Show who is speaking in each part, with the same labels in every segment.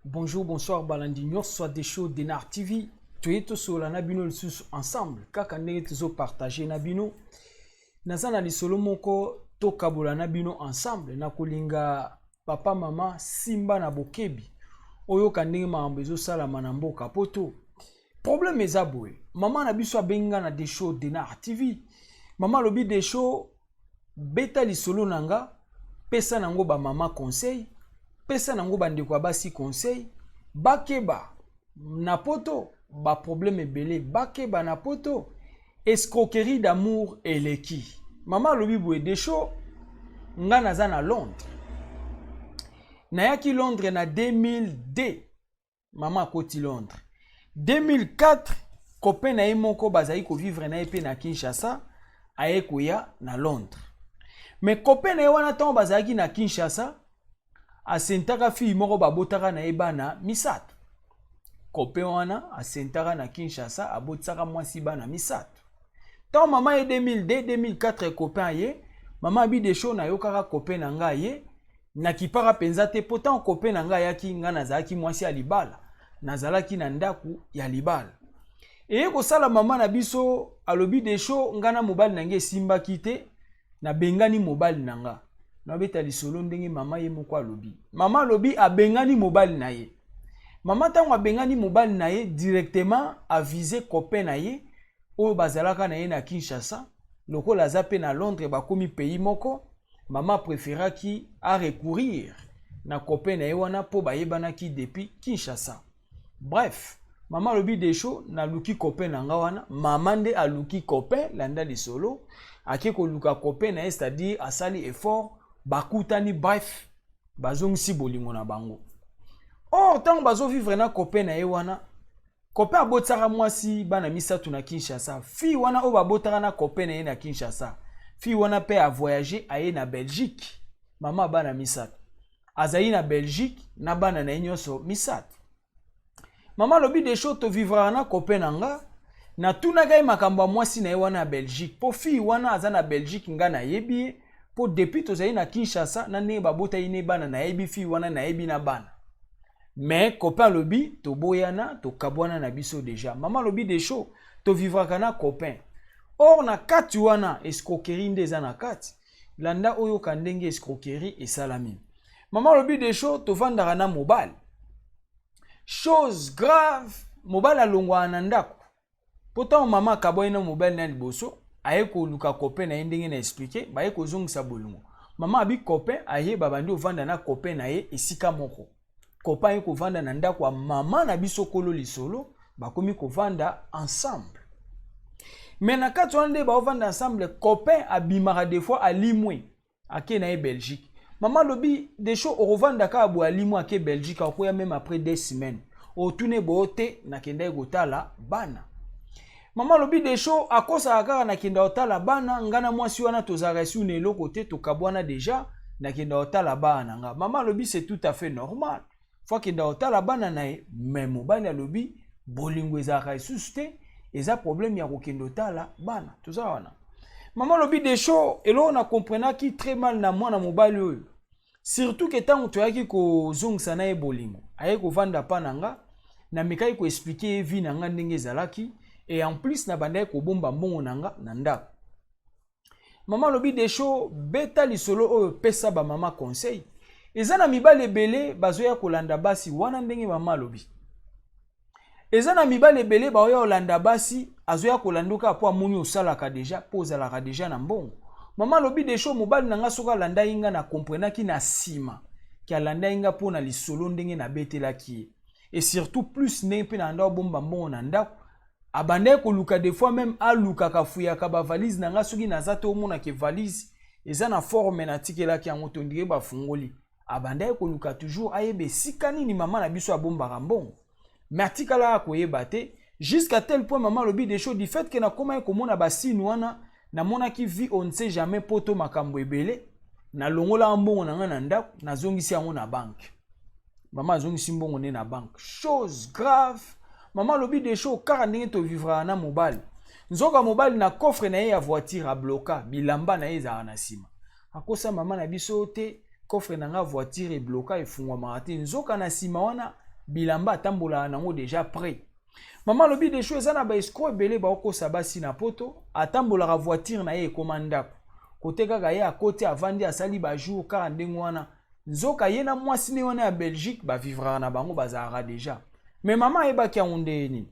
Speaker 1: Bonjour, bonsoir, Balandinho, soit des shows de Nar TV. Tu es sur la Nabino ensemble. Kaka ndenge tuzo partager Nabino. Nazana li solo moko to kabola Nabino ensemble. Na kolinga papa mama Simba na Bokebi. Oyo kandenge maambezo sala manambo kapoto. Problème eza boye. Mama na biso benga na des shows de Nar TV. Mama lobi des shows beta li solo nanga. Pesa nango ba mama conseil. Pesa nango bandeko basi conseil bakeba na poto ba problème belé bakeba na poto escroquerie d'amour eleki mama lobi boye des shows nga naza na Londres nayaki Londres na 2002 mama koti Londres 2004 copain na ye moko bazali ko vivre na epe na Kinshasa aye koya na Londres mais copain na ye wana tango bazalaki na Kinshasa asentaka fille moko babotaka na ebana misato. Copain wana asentaka na Kinshasa abotaka mwasi bana misato. Tant maman e 2002 2004 copain ye, maman bi de show na yokaka copain na nga ye, na kipara penza te pourtant copain na nga yaki nga nazalaki mwasi ya libala, nazalaki na ndaku ya libala. E ko sala maman na biso alobi de show nga na mobile nange simba kite na bengani mobile nanga. Na beta li solo ndenge mama ye moko alobi. Mama alobi abengani mobile na ye. Mama tango abengani mobile na ye directement aviser copain na ye oyo bazalaka na ye na Kinshasa. Lokola zape na Londres bakomi pays moko. Mama préféraki a recourir na copain na ye wana po bayebana ki depuis Kinshasa. Bref, mama alobi de show na luki copain na nga wana. Mama nde aluki copain landa li solo. Ake ko luka copain na ye c'est-à-dire asali effort. Bakutani bref bazongisi bolingo na bango. Or tango bazo vivre na copain na ye wana copain abotaka mwasi bana misatu na Kinshasa. Fille wana o babotaka na copain na ye na Kinshasa. Fille wana pe a voyager aye na Belgique. Mama bana misatu. Azayi na Belgique na bana na nyonso misatu. Mama lobi de show to vivra na copain na nga na tuna gai makambo mwasi na ye wana na Belgique. Po fille wana aza na Belgique nga na yebi po depuis tozali na Kinshasa na ndenge babota ine bana na yebi fi wana na yebi na bana mais copain lobi to boyana to kabwana na biso déjà mama lobi de show to vivra na copain or na kati wana escroquerie ndeza na kati landa oyo kandenge escroquerie et salami mama lobi de show to vandara na mobile chose grave mobile alongwa na ndako pourtant mama kaboyena mobile na liboso aye ko luka copain na ndenge na expliquer ba ye ko zongisa bolungo mama abi copain aye babandi ovanda na copain na ye esika moko copain ye ko vanda na ndako wa mama na biso kolo lisolo bakomi ko vanda ensemble mais na kati wana ba ovanda ensemble copain abimaka des fois alimwe ake na ye Belgique mama lobi des shows o revanda ka abu alimwe ake Belgique akoya même après 2 semaines o tune bote na kenda gotala bana. Mama lobi de show akosa akara na kenda otala bana ngana mwasi wana tozara si une eloko te to kabwana déjà na kenda otala bana nga. Mama lobi c'est tout à fait normal. Fois kenda otala bana na e même mobile lobi bolingo ezaka susute eza problème ya kokenda otala bana tozara wana. Mama lobi de show elo na comprena ki très mal na mwana mobile oyo. Surtout que tant toyaki ko zongisa na e bolingo. Aye ko vanda pa nanga na mekai ko expliquer vie nanga ndenge ezalaki. Et en plus na bandai ko bomba mbongo nanga na ndako. Mama lobi de show beta lisolo oyo pesa ba mama conseil. Eza na mibale belé bazoya kolanda basi wana ndenge mama lobi. Eza na mibale belé baoya kolanda basi azoya kolandoka po amoni osalaka déjà po ozalaka déjà na mbongo. Mama lobi de show mobali nanga soka landa inga na comprenaki na sima ki alanda inga po na lisolo ndenge na betelaki. Et surtout plus nepe na ndao bomba mbongo na ndako. Abandé ko luka des fois même a luka ka fuya ka ba valise nanga soki naza to mona ke valise eza na forme na tikelaki yango to ndike bafungoli abanda ekoluka toujours ayebe sika nini mama na biso abombaka mbongo mais atikala akoyeba te jusqu'à tel point maman lobi des choses du fait que na koma komona basine wana na mona ki vie on ne sait jamais poto makambo ebele na longola mbongo na nga na ndako na zongisi yango na banque maman zongisi mbongo ne na banque chose grave maman lobi des choses car ndenge to vivra na mobile nzoka mobile na coffre na ye ya voiture a bloquer bilamba na ye za na sima akosa maman na biso te coffre na nga voiture e bloquer e fungwa marate nzoka na sima wana bilamba tambola nango déjà prêt maman lobi des choses ana ba escroc ebele ba okosa basi na poto atambola voiture na ye komandako kote kaka ye akote avandi asali ba jour car ndenge wana nzoka ye na mwasi ne wana ya Belgique ba vivra na bango bazara déjà mais maman ebaki ya ondeni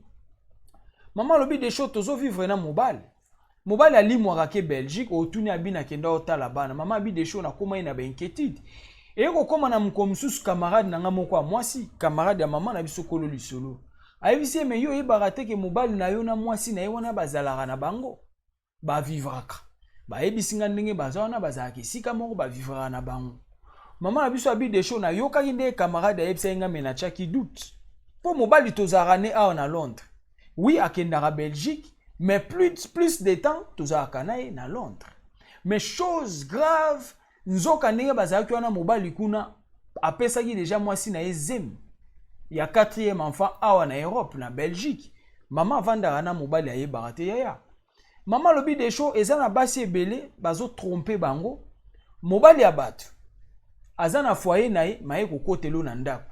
Speaker 1: maman lobi des choses tozo vivre na mobile ali mwaka ke Belgique otuni abina kenda otala bana maman abi des choses na koma ina ba inquiétude et ko koma na mkomsusu camarade na nga moko mwasi camarade ya maman na biso kolo lisolo ayebisi me yo yebaka te ke mobali na yo na mwasi na ye wana bazalaka na bango bavivraka bayebisi nga ndenge baza wana bazalaka esika moko bavivraka na bango mama na biso abi des choses na yokaki nde camarade ayebisa nga me na tiaki doute mpo mobali tozalaka ne awa na Londres oui akendaka Belgique mais plus de temps tozalaka na ye na Londres mais chose grave nzoka ndenge bazalaki wana mobali kuna apesaki déjà mwasi na ye zemi il y a 4e enfant awa na Europe na Belgique maman vanda na mobali ayebaka te yaya maman lobi des choses eza na basi ebele bazo tromper bango mobali ya bato aza na foyer na ye maye kokotelo na ndako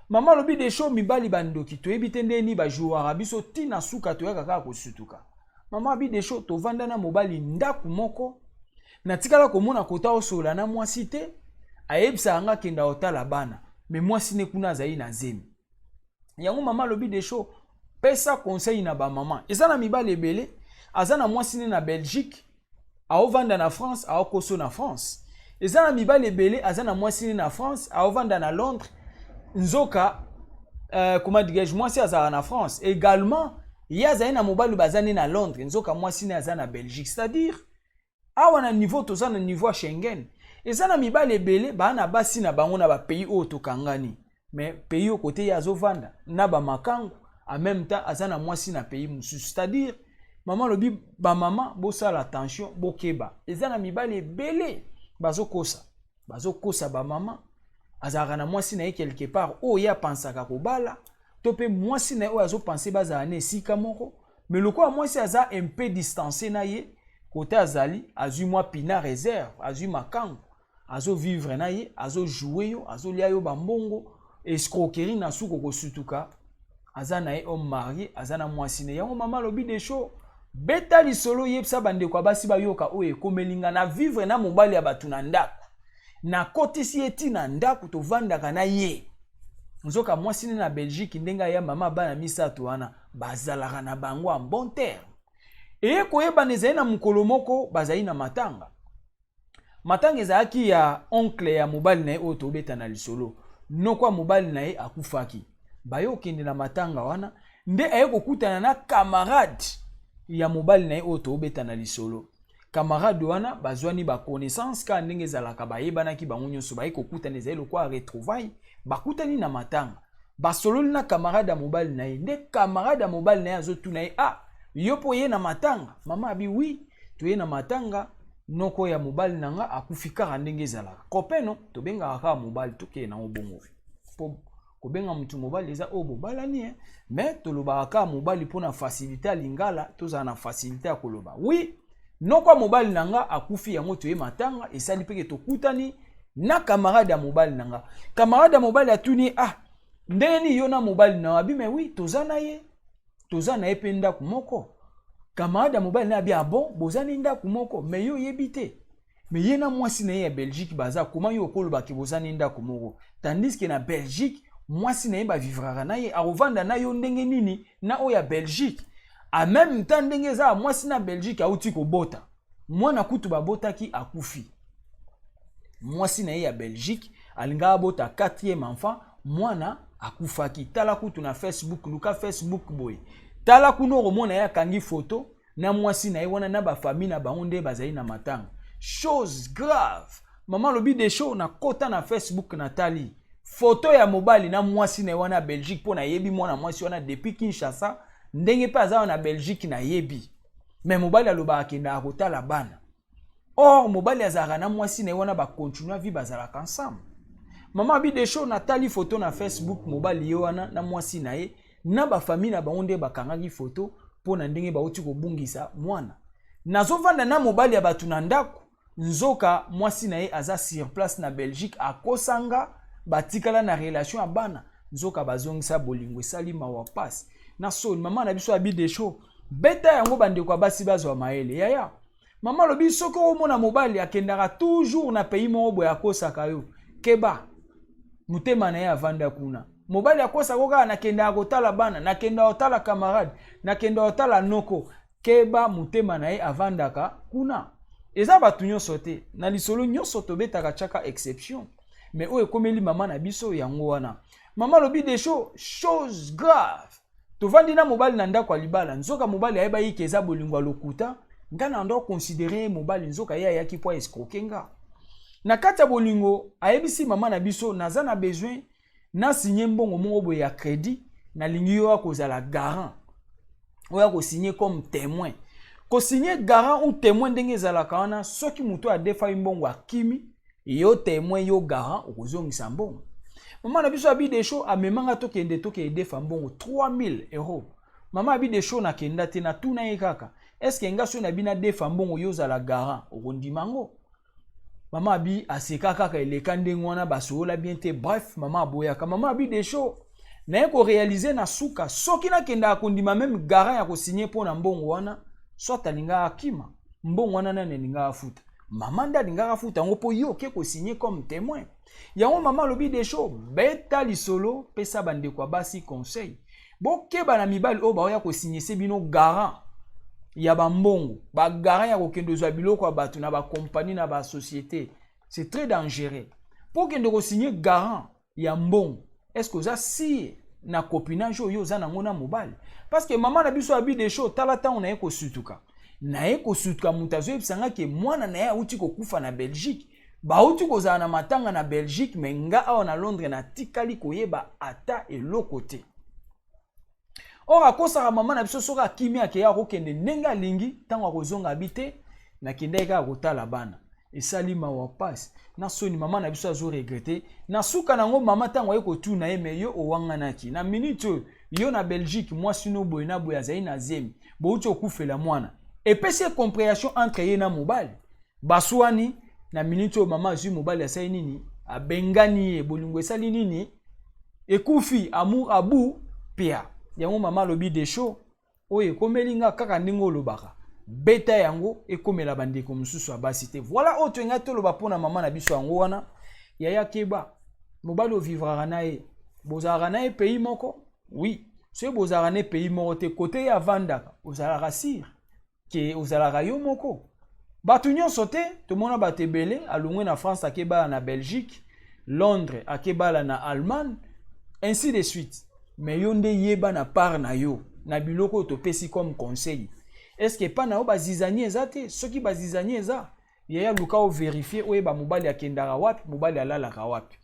Speaker 1: maman lobi des choses mibali bandoki toyebi te ndeni ba jouera biso tina suka toyaka kaka kosutuka maman abi des choses tovanda na mobali ndako moko na tikala komona kota osola na mwasi te ayebisa nga kenda otala bana mais mwasi ne kuna azali na zemi yango mama lobi des choses pesa conseil na ba maman eza na mibali ebele aza na mwasi ne na Belgique aovanda na France aokoso na France eza na mibali ebele aza na mwasi ne na France aovanda na Londres nzoka comment dirais-je mwasi azala na France également ye azali na mobali bazani na Londres nzoka mwasi ne aza na Belgique c'est-à-dire awa na niveau toza na niveau ya Schengen eza na mibali ebele bana basi na bango na ba pays oyo tokangani mais pays au côté ya azovanda na ba makango en même temps aza na mwasi na pays mususu c'est-à-dire maman lobi ba maman bosala attention bokeba eza na mibali ebele bazokosa ba maman azalaka na mwasi na ye quelque part oyo ye apansaka kobala to mpe mwasi na ye oyo azopense bazala na esika moko mais lokola mwasi aza un peu distancé na ye kote azali azwi mwa pina réserve azwi makango azovivre na ye azojouer yo azolia yo bambongo escroquerie na suko kosutuka aza na ye homme marié aza na mwasi na yango mama lobi des choses beta lisolo yebisa bandeko basi bayoka oyo ekomelinga na vivre na mobali ya bato na ndako na kotisi eti na ndako tovandaka na ye nzoka mwasi ne na Belgique ndenga ya mama bana misato wana bazalaka na bango en bon terme eye koyebana ezali na mokolo moko bazali na matanga ezalaki ya oncle ya mobali na ye oyo tobeta na lisolo nokwa mobali na ye akufaki bayokende na matanga wana nde aye kokutana na camarade ya mobali na ye oyo tobeta na lisolo camarade wana bazwani ba connaissance ka ndenge ezalaka bayebanaki bango nyonso baye kokutana ezali lokwa retrouvaille bakutani na matanga basololi na camarade ya mobali na ye nde camarade ya mobali na ye azotuna ye yo po ye na matanga mama abi oui toye na matanga noko ya mobali nanga akufi kaka ndenge ezalaka kopeno tobengaka kaka mobali tokeye na obongo po kobenga mutu mobali eza oyo bobalani mais tolobaka kaka mobali mpona facilité alingala tozala na facilité ya koloba oui noko ya mobali nanga akufi yango toye matanga esali mpeke tokutani na camarade ya mobali nanga camarade ya mobali atuni ndenge ni yo na mobali nanga abi mais oui toza na ye mpe ndako moko camarade ya mobali na abi bon bozani ndako moko mais yo yebi te mais ye na mwasi na ye ya Belgique baza comment yo okolobaki bozani ndako moko tandis que na Belgique mwasi na ye bavivraka na ye akovanda na yo ndenge nini na oyo ya Belgique en même temps ndenge eza mwasi na Belgique auti kobota mwana kutu babotaki akufi mwasi na ye ya Belgique alinga abota 4e enfant mwana akufaki tala kutu na Facebook luka Facebook boy tala kuno komona ya kangi photo na mwasi na ye wana na ba famille na bango nde bazali na matanga chose grave. Maman lobi des shows na kota na Facebook Nathalie. Photo ya mobali na mwasi na wana Belgique po na yebi mwana mwasi wana depuis Kinshasa ndenge pa za na Belgique na yebi. Mais mobali aloba akenda akotala bana. Or mobali azara na mwasi na wana ba continue vie bazala ensemble. Maman bi des shows Nathalie photo na Facebook mobali wana na mwasi na ye na ba famille na bango nde bakangaki photo po na ndenge ba uti ko bungisa mwana. Nazovanda na mobali ya batu na ndako nzoka mwasi na ye aza sur place na Belgique akosanga batikala na relation abana nzoka bazongisa bolingo esali mawa passe na soni mama na biso abi des shows beta yango bande kwa basi bazwa maele yaya mama lobi soko omona mobali akendaka toujours na pays mo boya kosaka yo keba mutema na ye avanda kuna mobali akosa koka na kenda kotala bana na kenda otala camarade na kenda otala noko keba mutema na ye avandaka kuna eza batu nyonso te na lisolo nyonso tobetaka chaka exception mais oyo ekomeli mama na biso yango wana mama lobi des shows chose grave tovandi na mobali na ndako libala nzoka mobali ayeba yike eza bolingo lokuta ngana ndo considérer mobali nzoka ye ayaki po escroquenga na kati ya bolingo ayebisi mama na biso naza na besoin na signer mbongo moko boye ya crédit na lingi yo akozala garant oya ko signer comme témoin ko signer garant ou témoin ndenge ezalaka wana soki muto adefa mbongo akimi yo témoin yo garant okozongisa mbongo mama na biso abi des shows amemanga tokende defa mbongo 3000 euros mama abi des shows na kenda te na tuna ye kaka est-ce que ngaso na bina defa mbongo yo zala garant okondimango mama abi aseka kaka eleka ndenge wana basola bien te bref mama aboyaka mama abi des shows na ko réaliser na suka soki na kenda akondima même garant ya ko signer pour na mbongo wana soit alinga akima mbongo wana na ninga afuta mama nda linga afuta ngo po yo ke ko signer comme témoin yango mama lobi des shows beta lisolo pesa bande kwa basi conseil bo keba na mibali o ba oya ko signer se bino garant ya ba mbongo ba garant ya ko kendo zwa biloko ya batu na ba compagnie na ba société c'est très dangereux pour kendo ko signer garant ya mbongo est-ce que ça si na copinage yo za nango na mobile parce que mama na biso abi des shows talata on na ko sutuka na ko sutuka mutazo ebisanga ke mwana na ya uti ko kufa na Belgique ba uti ko za na matanga na Belgique menga awa na Londres na tikali koyeba ata eloko te or akosa mama na biso soka kimi akeya ko kende nenga lingi tango akozonga bite na kende ka kotala bana esali mawa passe na soni mama na biso azo regretter na suka nango mama tango ye ko tuna ye me yo owanganaki na minute yo na Belgique moi sino boy na boy azai na zemi bo uti okufela mwana epese compréhension entre ye na mobile baswani na minute mama azu mobile asai nini abengani ye bolingo esali nini ekufi amour abu pia yango mama lobi des shows oye komelinga kaka ndingo olobaka beta yango ekomela bandeko mususu abasi te voilà oto nga toloba pona mama na biso yango wana yaya keba mobali o vivra na ye bozara na ye pays moko oui ce bozara na pays moko te côté ya vandaka ozala rasir ke ozala yo moko batu nyonso te tomona batebele alongwe na France akeba na Belgique Londres akeba na Allemagne ainsi de suite mais yo nde yeba na part na yo na biloko to pesi comme conseil est-ce que pas na o bazizani ezate soki bazizani eza yaya luka o vérifier oyeba mobali akendaka wapi mobali alalaka wapi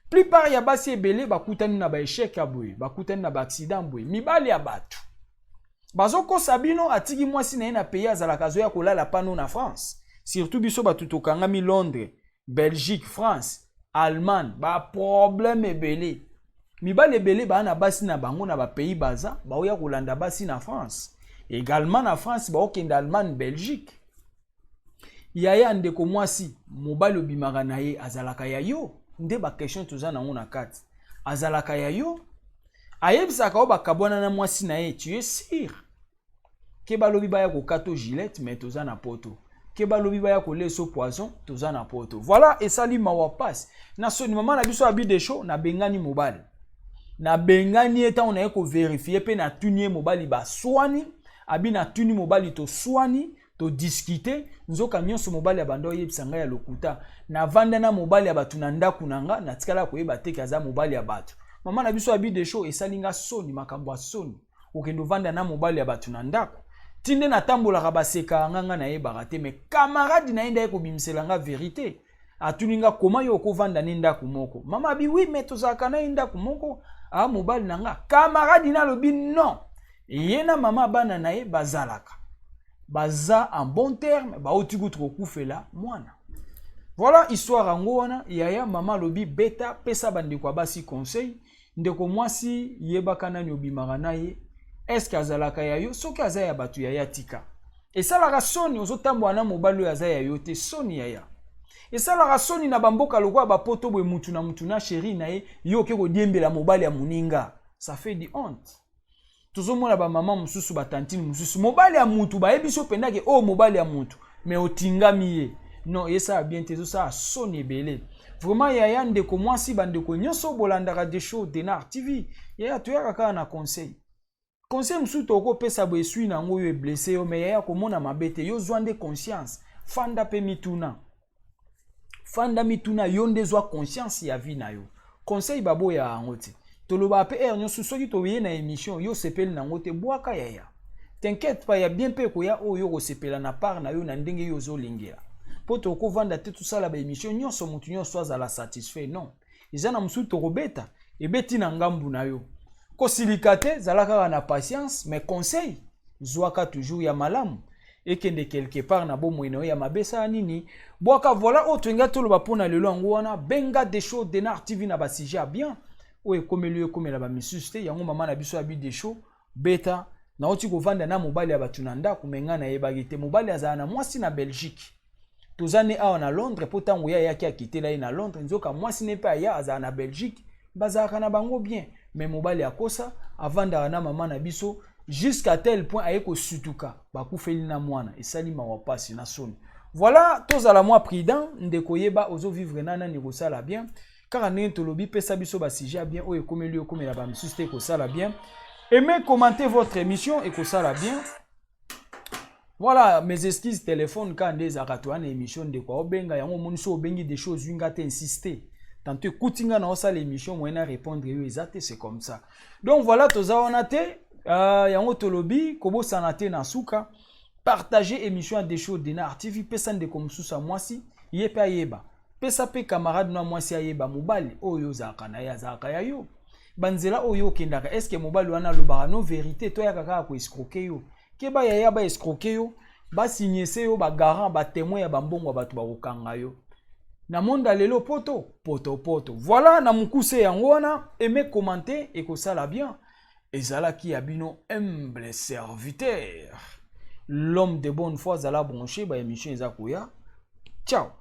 Speaker 1: plupart ya basi ebele bakutani na ba échec ya boye bakutani na ba accident boye mibali ya batu bazoko sabino atiki mwasi na ye na pays azalaka zo ya kolala pano na France surtout biso batu tokangami Londres Belgique France Allemagne ba problème ebele mibali ebele ba na basi na bango na ba pays baza ba oya kolanda basi na France également na France ba okenda Allemagne Belgique yaya ndeko mwasi mobali obimaka na ye azalaka ya yo nde ba question toza nango na kati azalaka ya yo ayebisaka o bakabwana na mwasi na ye tu es sûr ke balobi baya ko kato Gillette mais toza na poto ke balobi baya ko leso poison toza na poto voilà esali mawa passe na soni mama na biso abi des shows na bengani mobali na bengani eta on a ko vérifier pe na tunie mobali ba swani abi na tuni mobali to swani to discuter nzoka nyonso mobali ya bando yebisanga ya lokuta na vanda na mobali ya batu na ndaku nanga na tikala koyeba te kaza mobali ya batu mama na biso abi des shows esalinga soni makambo ya soni okendo vanda na mobali ya batu na ndaku tinde na tambola baseka nganga na ye barate mais camarade na inda ko bimselanga vérité atuninga koma yo ko vanda ninda kumoko mama bi oui mais tozaka na inda kumoko a mobali nanga camarade na lobi non yena mama bana na ye bazalaka baza en bon terme ba otiku trokufela mwana. Voilà histoire angona yaya mama lobi beta pesa bande kwa basi conseil ndeko mwasi yebaka nani obimaka na ye est-ce que azalaka ya yo soki aza ya batu yaya tika esalaka soni ozotambola na mobali aza ya yo te soni yaya esalaka soni na bamboka lokwa bapoto bwe mutu na chéri na ye yo ke kodiembela mobali ya muninga ça fait du honte. Tozomona ba mama mususu batantini mususu mobali ya mutu ba ebiso pendake o mobali ya mutu mais otingami ye non yesa bien te ça soni ebele. Vraiment yaya ndeko mwasi bandeko nyonso bolandaka de show Denar TV yaya toyaka kaka na conseil musu toko pesa bo esui na ngo yo blessé yo mais yaya komona mabete yo zwande conscience fanda pe mituna yo ndezwa conscience ya vie na yo conseil babo ya ngote toloba pe nyonso soki toye na émission yo sepeli na ngote bwaka yaya t'inquiète pas ya bien pe ko ya o yo ko sepela na part na yo na ndenge yo zo lingela po to ko vanda te tout ça la ba émission nyonso mutu nyonso azala satisfait non izana musu to robeta ebeti na ngambu na yo ko silikate zalaka na patience mais conseil zwaka toujours ya malamu ekende quelque part na bomweno ya mabesa nini bwaka voilà o twenga to loba pona lelo ngwana benga des shows Denar TV na ba sujet bien o ekomeli ekomela ba misuste yango mama na biso abi des shows beta na oti ko vanda na mobali ya batunanda kumenga na yebagi te mobali azana na mwasi na Belgique tozane awa na Londres potango ya yaki akitela ye na Londres nzoka mwasi ne pa ya azana na Belgique bazaka na bango bien mais mobali akosa avanda na mama na biso jusqu'à tel point ayeko sutuka bakufeli na mwana esali mawa pasi na soni. Voilà tozala moi prudent ndeko yeba ozo vivre nana ni kosala bien car ndenge tolobi pesa biso ba sujet bien o ekomeli ekomela ba misuste ko sala bien. Aimez commenter votre émission et que ça la bien. Voilà mes excuses téléphone quand des akatoana émission de quoi obenga yango moniso obengi des choses winga te insister. Tantôt kutinga na osa l'émission moyena répondre yo exact c'est comme ça. Donc voilà toza onate yango tolobi kobo sanate na suka partager émission à des choses Denar TV pesa de comme susa mwasi yepa yeba. Pesa pe camarade na mwasi yeba mobali oyo zaka na ya zaka ya yo. Banzela oyo kendaka est-ce que mobali wana lobaka no vérité to ya kaka ko escroquer yo keba ya ba escroquer yo ba signer se yo ba garant ba témoin ya bambongo batu ba kokanga yo na monda lelo poto voilà na mukuse yango wana aimez commenter et que ça la bien ezala ki abino humble serviteur l'homme de bonne foi zala branché ba émission ezakoya ciao.